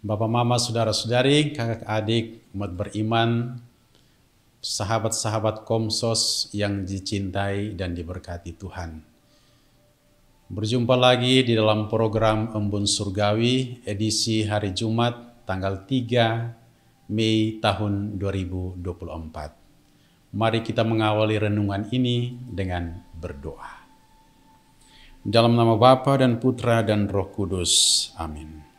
Bapak, Mama, Saudara-saudari, kakak adik, umat beriman, sahabat-sahabat Komsos yang dicintai dan diberkati Tuhan. Berjumpa lagi di dalam program Embun Surgawi edisi hari Jumat tanggal 3 Mei tahun 2024. Mari kita mengawali renungan ini dengan berdoa. Dalam nama Bapa dan Putra dan Roh Kudus. Amin.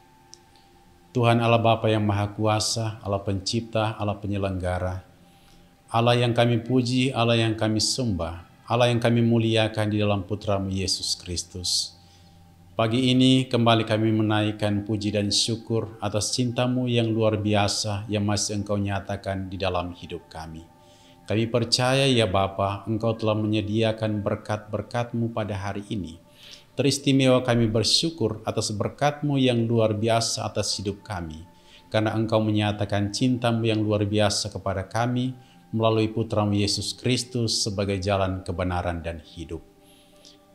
Tuhan Allah Bapa yang Maha Kuasa, Allah Pencipta, Allah Penyelenggara, Allah yang kami puji, Allah yang kami sembah, Allah yang kami muliakan di dalam Putra-Mu Yesus Kristus. Pagi ini kembali kami menaikkan puji dan syukur atas cinta-Mu yang luar biasa yang masih Engkau nyatakan di dalam hidup kami. Kami percaya ya Bapa, Engkau telah menyediakan berkat-berkat-Mu pada hari ini. Teristimewa kami bersyukur atas berkat-Mu yang luar biasa atas hidup kami. Karena Engkau menyatakan cinta-Mu yang luar biasa kepada kami melalui Putra-Mu Yesus Kristus sebagai jalan kebenaran dan hidup.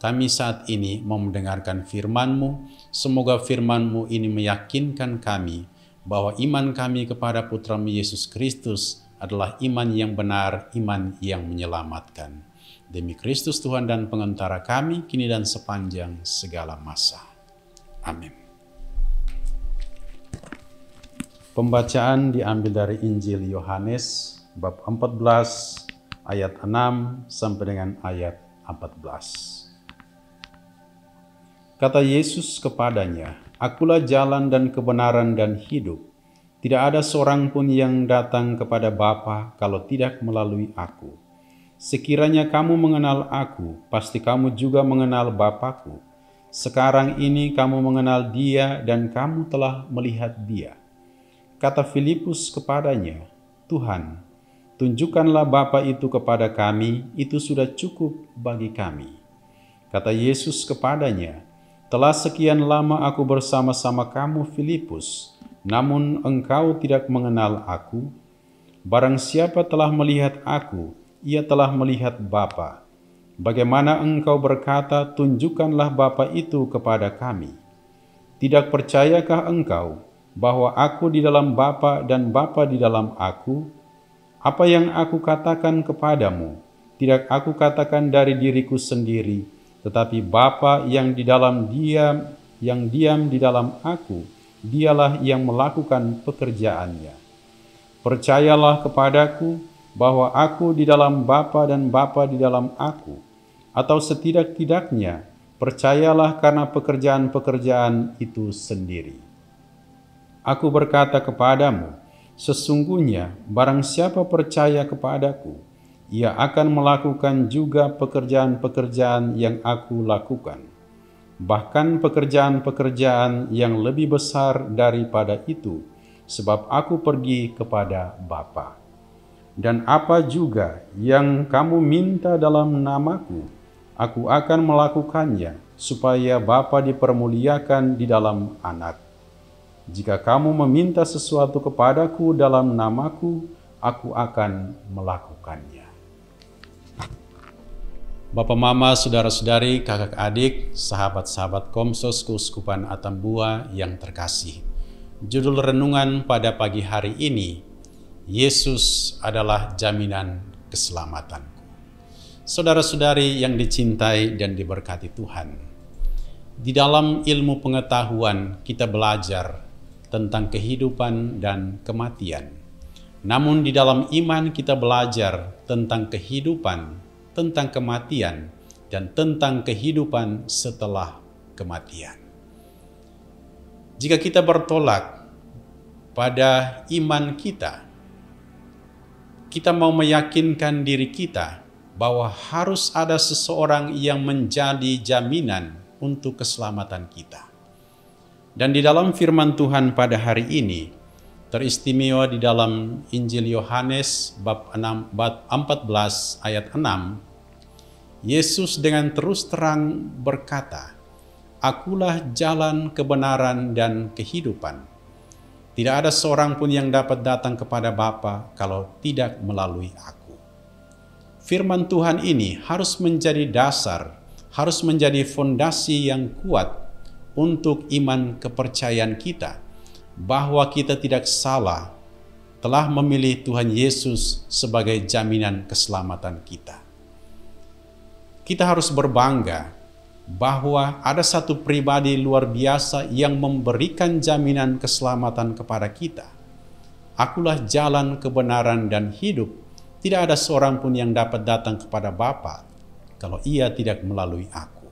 Kami saat ini mau mendengarkan firman-Mu. Semoga firman-Mu ini meyakinkan kami bahwa iman kami kepada Putra-Mu Yesus Kristus adalah iman yang benar, iman yang menyelamatkan. Demi Kristus Tuhan dan pengantara kami, kini dan sepanjang segala masa. Amin. Pembacaan diambil dari Injil Yohanes, bab 14, ayat 6 sampai dengan ayat 14. Kata Yesus kepadanya, "Akulah jalan dan kebenaran dan hidup. Tidak ada seorang pun yang datang kepada Bapa kalau tidak melalui Aku. Sekiranya kamu mengenal Aku, pasti kamu juga mengenal Bapa-Ku. Sekarang ini kamu mengenal Dia dan kamu telah melihat Dia." Kata Filipus kepadanya, "Tuhan, tunjukkanlah Bapa itu kepada kami, itu sudah cukup bagi kami." Kata Yesus kepadanya, "Telah sekian lama Aku bersama-sama kamu, Filipus, namun engkau tidak mengenal Aku? Barang siapa telah melihat Aku, ia telah melihat Bapa. Bagaimana engkau berkata, tunjukkanlah Bapa itu kepada kami? Tidak percayakah engkau bahwa Aku di dalam Bapa dan Bapa di dalam Aku? Apa yang Aku katakan kepadamu, tidak Aku katakan dari diriku sendiri, tetapi Bapa yang diam di dalam Aku, Dialah yang melakukan pekerjaannya. Percayalah kepadaku bahwa Aku di dalam Bapa dan Bapa di dalam Aku, atau setidak-tidaknya percayalah karena pekerjaan-pekerjaan itu sendiri. Aku berkata kepadamu, sesungguhnya barang siapa percaya kepadaku, ia akan melakukan juga pekerjaan-pekerjaan yang Aku lakukan. Bahkan pekerjaan-pekerjaan yang lebih besar daripada itu, sebab Aku pergi kepada Bapa. Dan apa juga yang kamu minta dalam namaku, Aku akan melakukannya, supaya Bapa dipermuliakan di dalam Anak. Jika kamu meminta sesuatu kepadaku dalam namaku, Aku akan melakukannya." Bapak, Mama, Saudara-saudari, kakak adik, sahabat-sahabat Komsos Keuskupan Atambua yang terkasih. Judul renungan pada pagi hari ini, Yesus adalah jaminan keselamatanku. Saudara-saudari yang dicintai dan diberkati Tuhan, di dalam ilmu pengetahuan kita belajar tentang kehidupan dan kematian. Namun di dalam iman kita belajar tentang kehidupan, tentang kematian, dan tentang kehidupan setelah kematian. Jika kita bertolak pada iman kita mau meyakinkan diri kita bahwa harus ada seseorang yang menjadi jaminan untuk keselamatan kita. Dan di dalam firman Tuhan pada hari ini, teristimewa di dalam Injil Yohanes bab 14 ayat 6, Yesus dengan terus terang berkata, "Akulah jalan, kebenaran, dan kehidupan. Tidak ada seorang pun yang dapat datang kepada Bapa kalau tidak melalui Aku." Firman Tuhan ini harus menjadi dasar, harus menjadi fondasi yang kuat untuk iman kepercayaan kita, bahwa kita tidak salah telah memilih Tuhan Yesus sebagai jaminan keselamatan kita. Kita harus berbangga bahwa ada satu pribadi luar biasa yang memberikan jaminan keselamatan kepada kita. Akulah jalan, kebenaran, dan hidup. Tidak ada seorang pun yang dapat datang kepada Bapa kalau ia tidak melalui aku.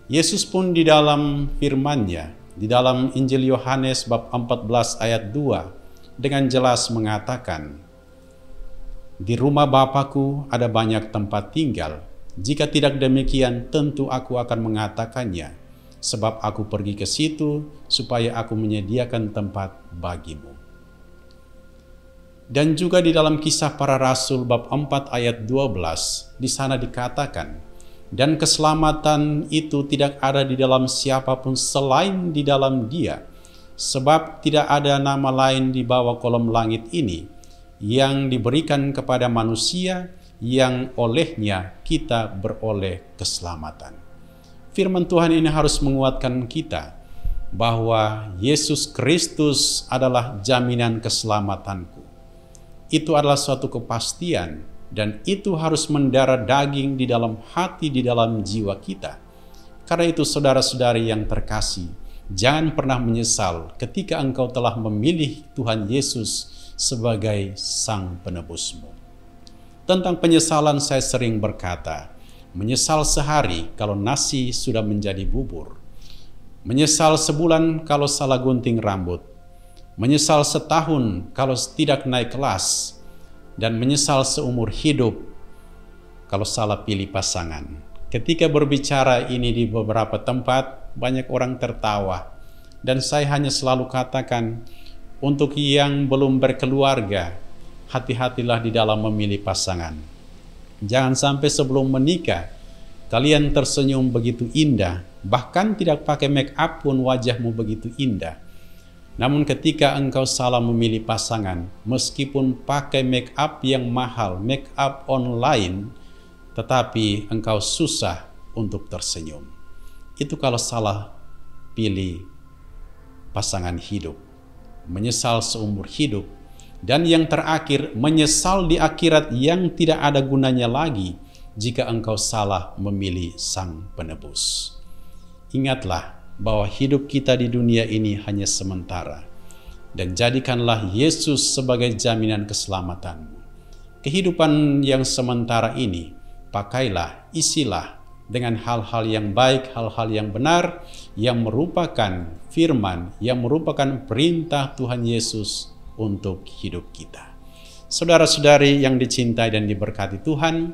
Yesus pun di dalam firman-Nya, di dalam Injil Yohanes bab 14 ayat 2, dengan jelas mengatakan, "Di rumah Bapa-Ku ada banyak tempat tinggal. Jika tidak demikian, tentu aku akan mengatakannya, sebab aku pergi ke situ supaya aku menyediakan tempat bagimu." Dan juga di dalam Kisah Para Rasul bab 4 ayat 12, di sana dikatakan, "Dan keselamatan itu tidak ada di dalam siapapun selain di dalam Dia, sebab tidak ada nama lain di bawah kolom langit ini yang diberikan kepada manusia yang olehnya kita beroleh keselamatan." Firman Tuhan ini harus menguatkan kita bahwa Yesus Kristus adalah jaminan keselamatanku. Itu adalah suatu kepastian, dan itu harus mendarah daging di dalam hati, di dalam jiwa kita. Karena itu saudara-saudari yang terkasih, jangan pernah menyesal ketika engkau telah memilih Tuhan Yesus sebagai Sang Penebusmu. Tentang penyesalan saya sering berkata, menyesal sehari kalau nasi sudah menjadi bubur, menyesal sebulan kalau salah gunting rambut, menyesal setahun kalau tidak naik kelas, dan menyesal seumur hidup kalau salah pilih pasangan. Ketika berbicara ini di beberapa tempat, banyak orang tertawa, dan saya hanya selalu katakan, untuk yang belum berkeluarga, hati-hatilah di dalam memilih pasangan. Jangan sampai sebelum menikah, kalian tersenyum begitu indah, bahkan tidak pakai make up pun wajahmu begitu indah. Namun ketika engkau salah memilih pasangan, meskipun pakai make up yang mahal, make up online, tetapi engkau susah untuk tersenyum. Itu kalau salah pilih pasangan hidup. Menyesal seumur hidup. Dan yang terakhir, menyesal di akhirat yang tidak ada gunanya lagi jika engkau salah memilih Sang Penebus. Ingatlah bahwa hidup kita di dunia ini hanya sementara, dan jadikanlah Yesus sebagai jaminan keselamatanmu. Kehidupan yang sementara ini, pakailah, isilah dengan hal-hal yang baik, hal-hal yang benar, yang merupakan firman, yang merupakan perintah Tuhan Yesus untuk hidup kita. Saudara-saudari yang dicintai dan diberkati Tuhan,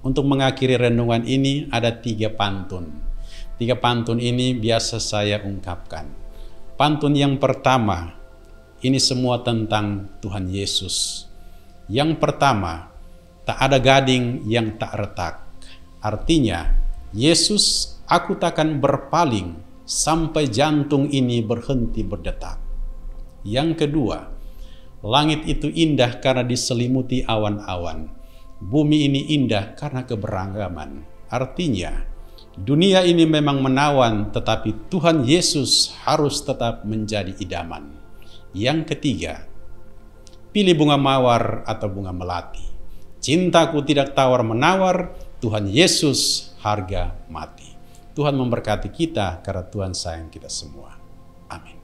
untuk mengakhiri renungan ini ada 3 pantun. 3 pantun ini biasa saya ungkapkan. Pantun yang pertama, ini semua tentang Tuhan Yesus. Yang pertama, tak ada gading yang tak retak. Artinya, Yesus, aku takkan berpaling sampai jantung ini berhenti berdetak. Yang kedua, langit itu indah karena diselimuti awan-awan. Bumi ini indah karena keberagaman. Artinya, dunia ini memang menawan, tetapi Tuhan Yesus harus tetap menjadi idaman. Yang ketiga, pilih bunga mawar atau bunga melati. Cintaku tidak tawar-menawar, Tuhan Yesus harga mati. Tuhan memberkati kita karena Tuhan sayang kita semua. Amin.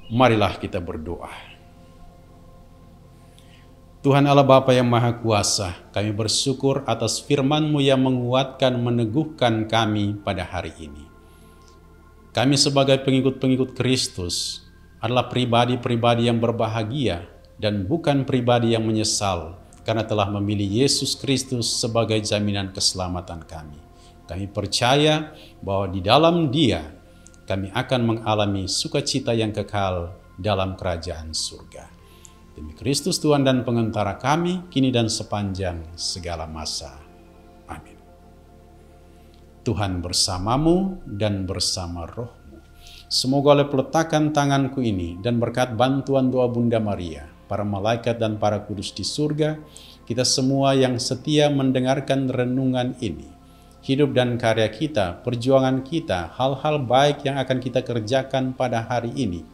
Marilah kita berdoa. Tuhan Allah Bapa yang Maha Kuasa, kami bersyukur atas firman-Mu yang menguatkan, meneguhkan kami pada hari ini. Kami sebagai pengikut-pengikut Kristus adalah pribadi-pribadi yang berbahagia dan bukan pribadi yang menyesal karena telah memilih Yesus Kristus sebagai jaminan keselamatan kami. Kami percaya bahwa di dalam Dia kami akan mengalami sukacita yang kekal dalam kerajaan surga. Demi Kristus Tuhan dan pengantara kami, kini dan sepanjang segala masa. Amin. Tuhan bersamamu dan bersama rohmu. Semoga oleh peletakan tanganku ini dan berkat bantuan doa Bunda Maria, para malaikat dan para kudus di surga, kita semua yang setia mendengarkan renungan ini, hidup dan karya kita, perjuangan kita, hal-hal baik yang akan kita kerjakan pada hari ini,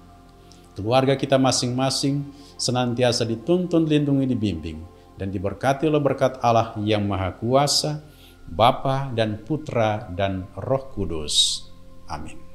keluarga kita masing-masing senantiasa dituntun, lindungi, dibimbing, dan diberkati oleh berkat Allah yang Maha Kuasa, Bapa dan Putra dan Roh Kudus. Amin.